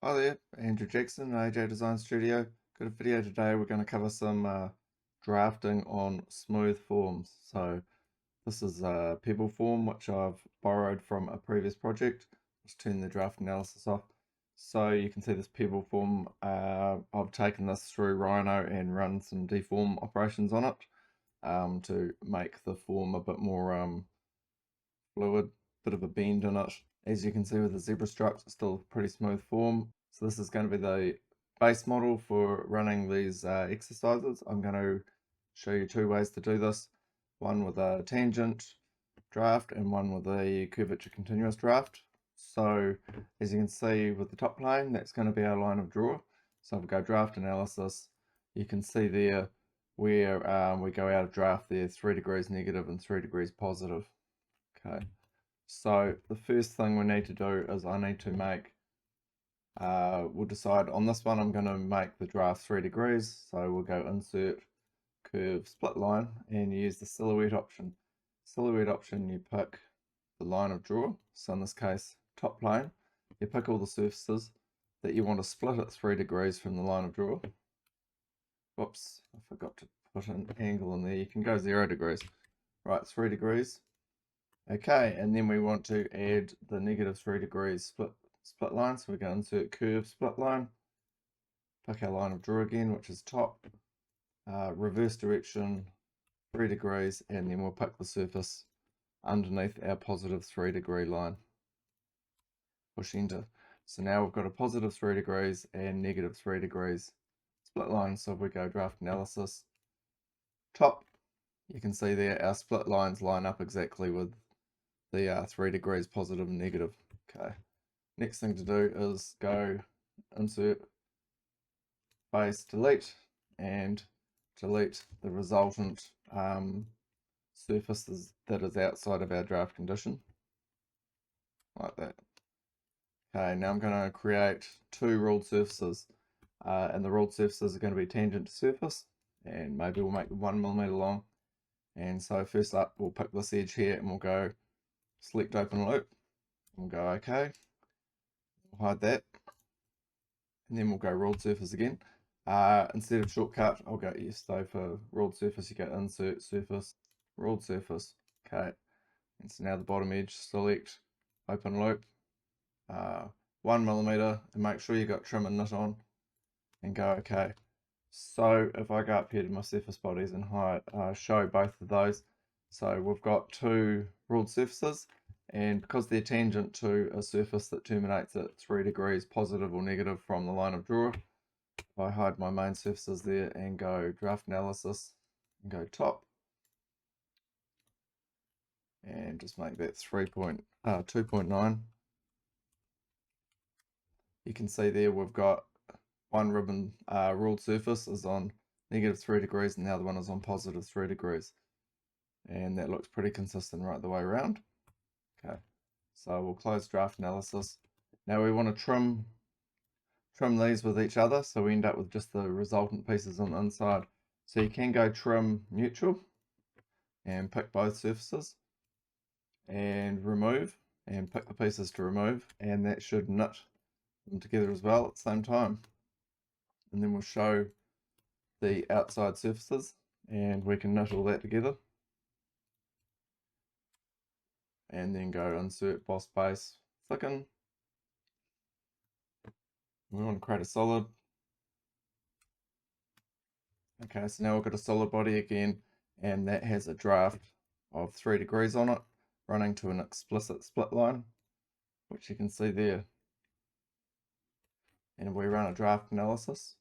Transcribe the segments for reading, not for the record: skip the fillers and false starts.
Hi there, Andrew Jackson, AJ Design Studio. Got a video today. We're going to cover some drafting on smooth forms. So this is a pebble form which I've borrowed from a previous project. Just turn the draft analysis off. So you can see this pebble form. I've taken this through Rhino and run some deform operations on it to make the form a bit more fluid, bit of a bend in it. As you can see with the zebra stripes, it's still a pretty smooth form. So this is going to be the base model for running these exercises. I'm going to show you two ways to do this. One with a tangent draft and one with a curvature continuous draft. So as you can see with the top plane, that's going to be our line of draw. So if we go draft analysis, you can see there where we go out of draft there, 3 degrees negative and 3 degrees positive. Okay, so the first thing we need to do is I need to make, we'll decide on this one, I'm going to make the draft 3 degrees. So we'll go insert curve split line and use the silhouette option. Silhouette option, you pick the line of draw. So in this case, top plane, you pick all the surfaces that you want to split at 3 degrees from the line of draw. Whoops, I forgot to put an angle in there. You can go 0 degrees. Right, 3 degrees. Okay, and then we want to add the negative 3 degrees split line. So we go insert curve split line, pick our line of draw again, which is top, reverse direction, 3 degrees, and then we'll pick the surface underneath our positive 3 degree line. Push enter. So now we've got a positive 3 degrees and negative 3 degrees split line. So if we go draft analysis, top, you can see there our split lines line up exactly with the 3 degrees positive and negative. Okay, next thing to do is go insert base delete and delete the resultant surfaces that is outside of our draft condition, like that. Okay, now I'm going to create two ruled surfaces, and the ruled surfaces are going to be tangent to surface, and maybe we'll make them 1 millimeter long. And so first up, we'll pick this edge here and we'll go select open loop. We'll go OK. We'll hide that. And then we'll go ruled surface again. Instead of shortcut, I'll go yes. So for ruled surface, you go insert surface, ruled surface. Okay. And so now the bottom edge, select open loop, 1 millimeter, and make sure you got trim and knit on, and go OK. So if I go up here to my surface bodies and show both of those, so we've got two ruled surfaces, and because they're tangent to a surface that terminates at 3 degrees positive or negative from the line of draw, if I hide my main surfaces there and go draft analysis and go top, and just make that 2.9, you can see there we've got one ribbon ruled surface is on negative 3 degrees and the other one is on positive 3 degrees. And that looks pretty consistent right the way around. Okay, so we'll close draft analysis. Now we want to trim these with each other, so we end up with just the resultant pieces on the inside. So you can go trim neutral and pick both surfaces and remove, and pick the pieces to remove, and that should knit them together as well at the same time. And then we'll show the outside surfaces and we can knit all that together. And then go insert boss base, thicken. We want to create a solid. Okay, so now we've got a solid body again, and that has a draft of 3 degrees on it, running to an explicit split line, which you can see there. And we run a draft analysis.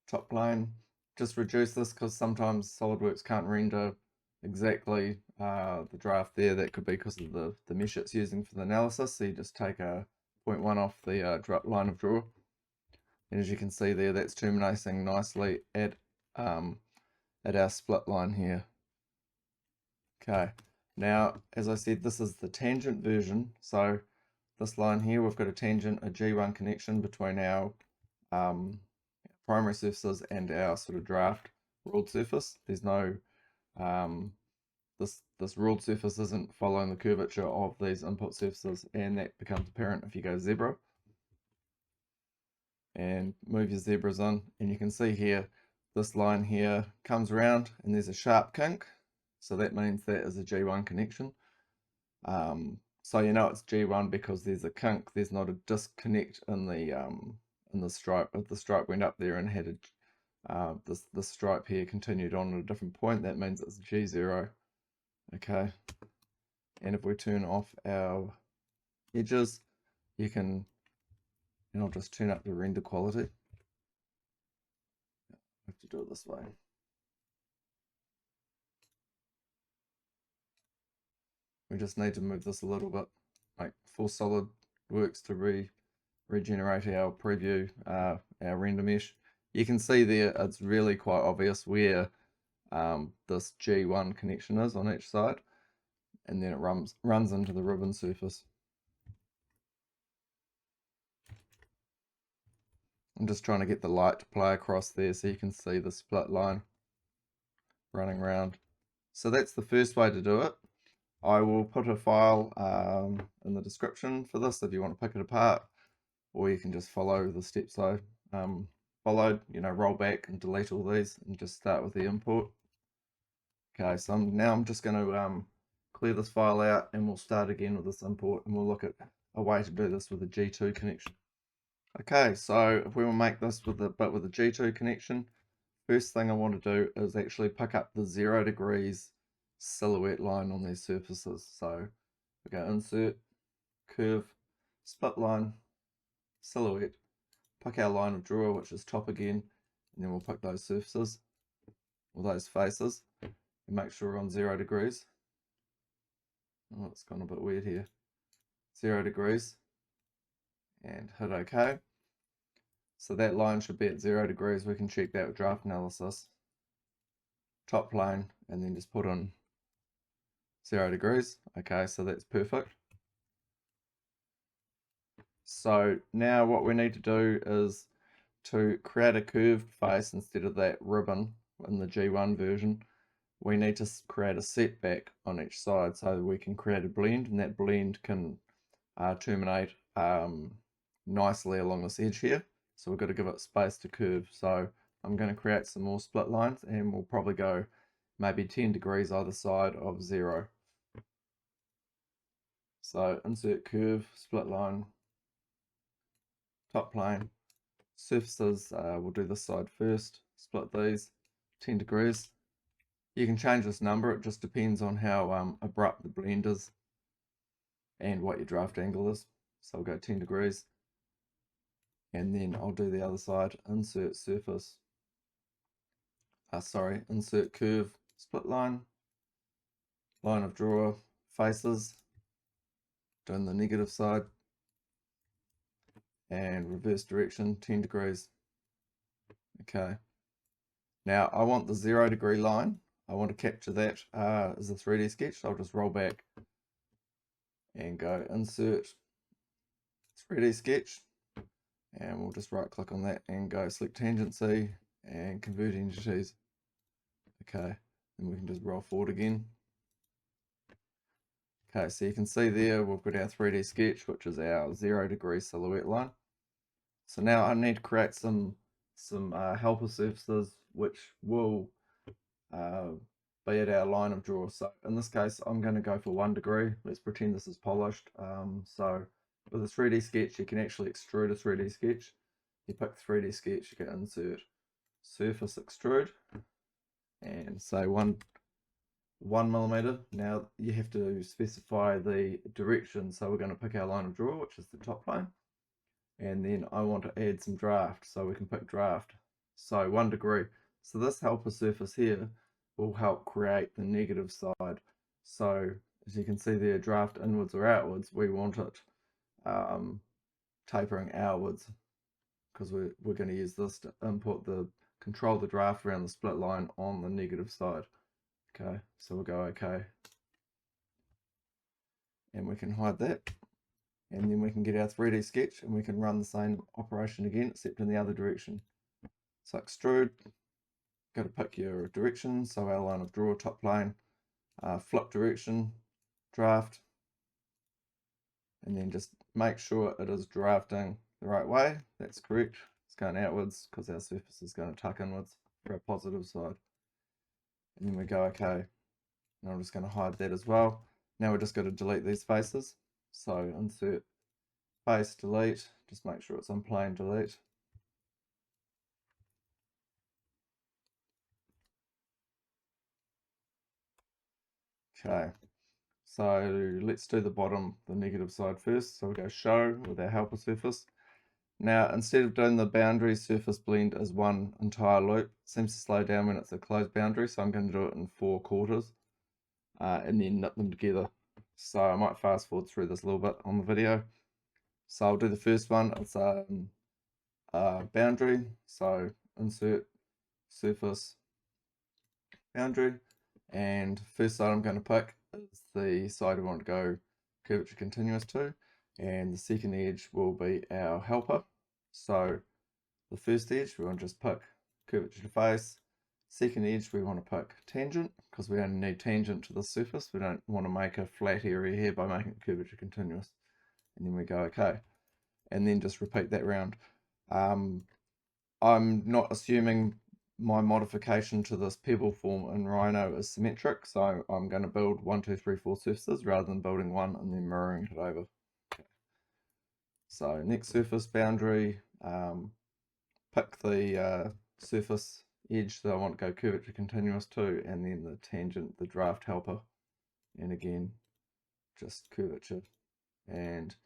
Top plane, just reduce this because sometimes Solidworks can't render exactly the draft there. That could be because of the mesh it's using for the analysis. So you just take a 0.1 off the line of draw. And as you can see there, that's terminating nicely at our split line here. Okay, now as I said, this is the tangent version. So this line here, we've got a tangent, a G1 connection between our primary surfaces and our sort of draft ruled surface. There's no this ruled surface isn't following the curvature of these input surfaces, and that becomes apparent if you go zebra and move your zebras in, and you can see here this line here comes around and there's a sharp kink, so that means that is a G1 connection. So you know it's G1 because there's a kink, there's not a disconnect in the stripe. If the stripe went up there and had a this stripe here continued on at a different point, that means it's G0. Okay, and if we turn off our edges, you can, and I'll just turn up the render quality. I have to do it this way. We just need to move this a little bit, like for Solidworks to regenerate our preview, our render mesh. You can see there it's really quite obvious where this G1 connection is on each side, and then it runs into the ribbon surface. I'm just trying to get the light to play across there so you can see the split line running around. So that's the first way to do it. I will put a file in the description for this if you want to pick it apart, or you can just follow the steps I followed, roll back and delete all these and just start with the import. Okay, so now I'm just going to clear this file out, and we'll start again with this import, and we'll look at a way to do this with a G2 connection. Okay, so if we will make this with a G2 connection, first thing I want to do is actually pick up the 0 degrees silhouette line on these surfaces. So we go insert, curve, split line, silhouette, pick our line of draw, which is top again, and then we'll pick those surfaces, or those faces, and make sure we're on 0 degrees. Oh, it's gone a bit weird here. 0 degrees, and hit OK. So that line should be at 0 degrees. We can check that with draft analysis. Top plane, and then just put in 0 degrees. Okay, so that's perfect. So now what we need to do is to create a curved face instead of that ribbon in the G1 version. We need to create a setback on each side so we can create a blend, and that blend can terminate nicely along this edge here. So we've got to give it space to curve. So I'm going to create some more split lines, and we'll probably go maybe 10 degrees either side of 0. So insert curve, split line, top plane, surfaces, we'll do this side first, split these, 10 degrees. You can change this number, it just depends on how abrupt the blend is and what your draft angle is. So we'll go 10 degrees. And then I'll do the other side, insert surface, insert curve, split line, line of draw, faces, doing the negative side, and reverse direction, 10 degrees. Okay. Now I want the 0 degree line. I want to capture that as a 3D sketch. So I'll just roll back and go insert 3D sketch. And we'll just right click on that and go select tangency and convert entities. Okay, and we can just roll forward again. Okay, so you can see there we've got our 3D sketch, which is our 0 degree silhouette line. So now I need to create some helper surfaces which will be at our line of draw. So in this case I'm going to go for 1 degree. Let's pretend this is polished. So with a 3D sketch, you can actually extrude a 3D sketch. You pick 3D sketch, you can insert surface extrude, and say 1 millimeter. Now you have to specify the direction, so we're going to pick our line of draw, which is the top plane, and then I want to add some draft, so we can pick draft. So 1 degree. So this helper surface here will help create the negative side. So as you can see there, draft inwards or outwards, we want it tapering outwards, because we're going to use this to control the draft around the split line on the negative side. Okay, so we'll go OK, and we can hide that, and then we can get our 3D sketch and we can run the same operation again, except in the other direction. So extrude, got to pick your direction, so our line of draw, top plane, flip direction draft, and then just make sure it is drafting the right way. That's correct. It's going outwards because our surface is going to tuck inwards for our positive side. And then we go okay. And I'm just going to hide that as well. Now we're just going to delete these faces. So insert face, delete, just make sure it's on plain delete. Okay, so let's do the bottom, the negative side first. So we go show with our helper surface. Now, instead of doing the boundary surface blend as one entire loop, it seems to slow down when it's a closed boundary, so I'm going to do it in 4 quarters and then knit them together. So I might fast forward through this a little bit on the video. So I'll do the first one. It's boundary, so insert surface boundary, and first side I'm going to pick is the side we want to go curvature continuous to, and the second edge will be our helper. So the first edge we want to just pick curvature to face, second edge we want to pick tangent because we only need tangent to the surface. We don't want to make a flat area here by making it curvature continuous, and then we go okay, and then just repeat that round. I'm not assuming my modification to this pebble form in Rhino is symmetric, so I'm going to build 1, 2, 3, 4 surfaces rather than building one and then mirroring it over. Okay. So next surface boundary, pick the surface edge that I want to go curvature continuous to, and then the tangent, the draft helper, and again just curvature and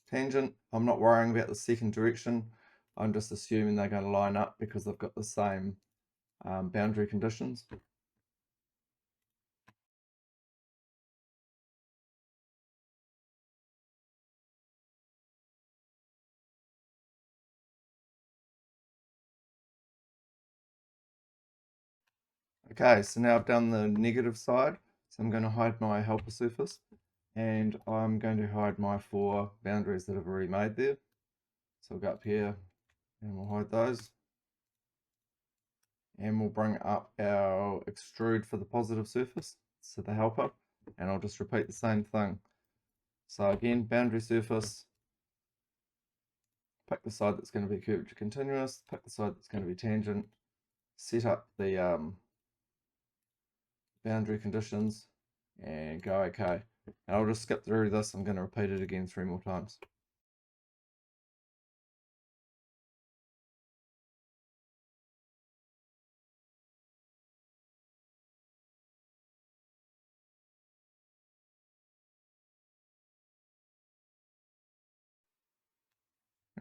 tangent. I'm not worrying about the second direction. I'm just assuming they're going to line up because they've got the same boundary conditions. Okay, so now I've done the negative side, so I'm going to hide my helper surface, and I'm going to hide my 4 boundaries that I've already made there. So we'll go up here and we'll hide those, and we'll bring up our extrude for the positive surface, so the helper, and I'll just repeat the same thing. So again, boundary surface, pick the side that's going to be curvature continuous, pick the side that's going to be tangent, set up the boundary conditions, and go okay. And I'll just skip through this. I'm going to repeat it again 3 more times.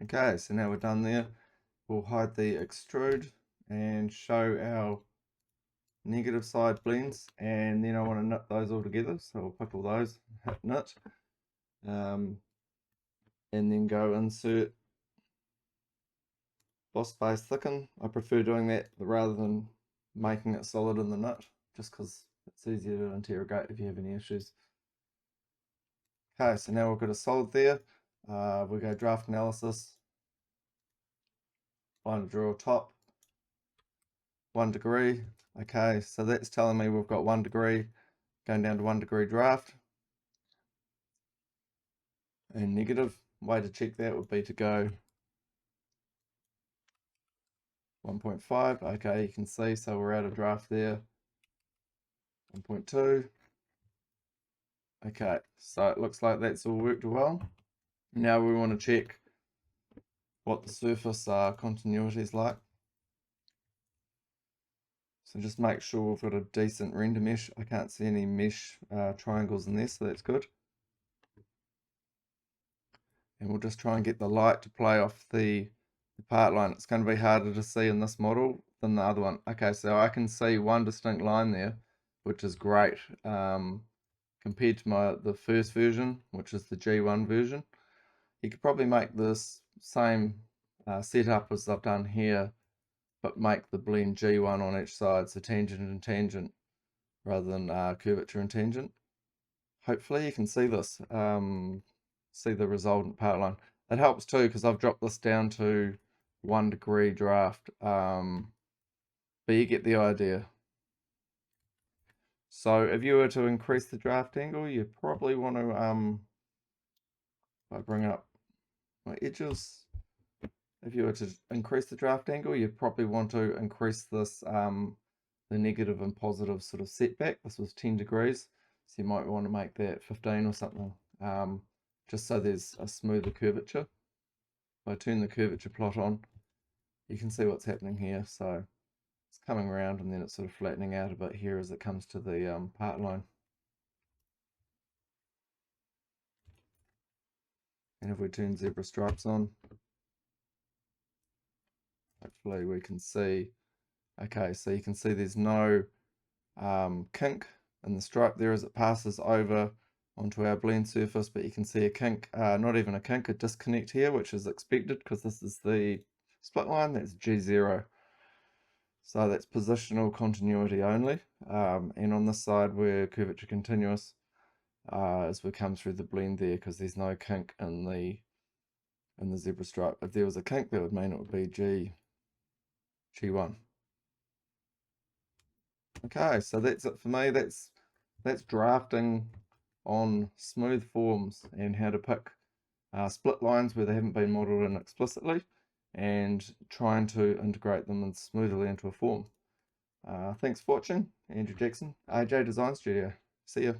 Okay, so now we're done there. We'll hide the extrude and show our negative side blends, and then I want to knit those all together, so I'll pick all those, hit knit, and then go insert boss base thicken. I prefer doing that rather than making it solid in the knit, just because it's easier to interrogate if you have any issues. Okay, so now we've got a solid there. We go draft analysis, line to draw top, 1 degree. Okay, so that's telling me we've got 1 degree, going down to 1 degree draft. And negative way to check that would be to go 1.5. Okay, you can see, so we're out of draft there. 1.2. Okay, so it looks like that's all worked well. Now we want to check what the surface continuity is like. So just make sure we've got a decent render mesh. I can't see any mesh triangles in there, so that's good. And we'll just try and get the light to play off the part line. It's going to be harder to see in this model than the other one. Okay, so I can see one distinct line there, which is great compared to the first version, which is the G1 version. You could probably make this same setup as I've done here, but make the blend G1 on each side, so tangent and tangent, rather than curvature and tangent. Hopefully you can see this, see the resultant part line. It helps too, because I've dropped this down to 1 degree draft, but you get the idea. So if you were to increase the draft angle, you probably want to, if I bring up my edges, if you were to increase the draft angle, you probably want to increase this, the negative and positive sort of setback. This was 10 degrees, so you might want to make that 15 or something, just so there's a smoother curvature. If I turn the curvature plot on, you can see what's happening here. So it's coming around and then it's sort of flattening out a bit here as it comes to the part line. And if we turn zebra stripes on, hopefully we can see, okay, so you can see there's no kink in the stripe there as it passes over onto our blend surface, but you can see a kink, not even a kink, a disconnect here, which is expected because this is the split line, that's G0. So that's positional continuity only. And on this side we're curvature continuous as we come through the blend there, because there's no kink in the zebra stripe. If there was a kink, that would mean it would be G1. Okay, so that's it for me. That's drafting on smooth forms and how to pick split lines where they haven't been modeled in explicitly and trying to integrate them smoothly into a form. Thanks for watching. Andrew Jackson, AJ Design Studio. See ya.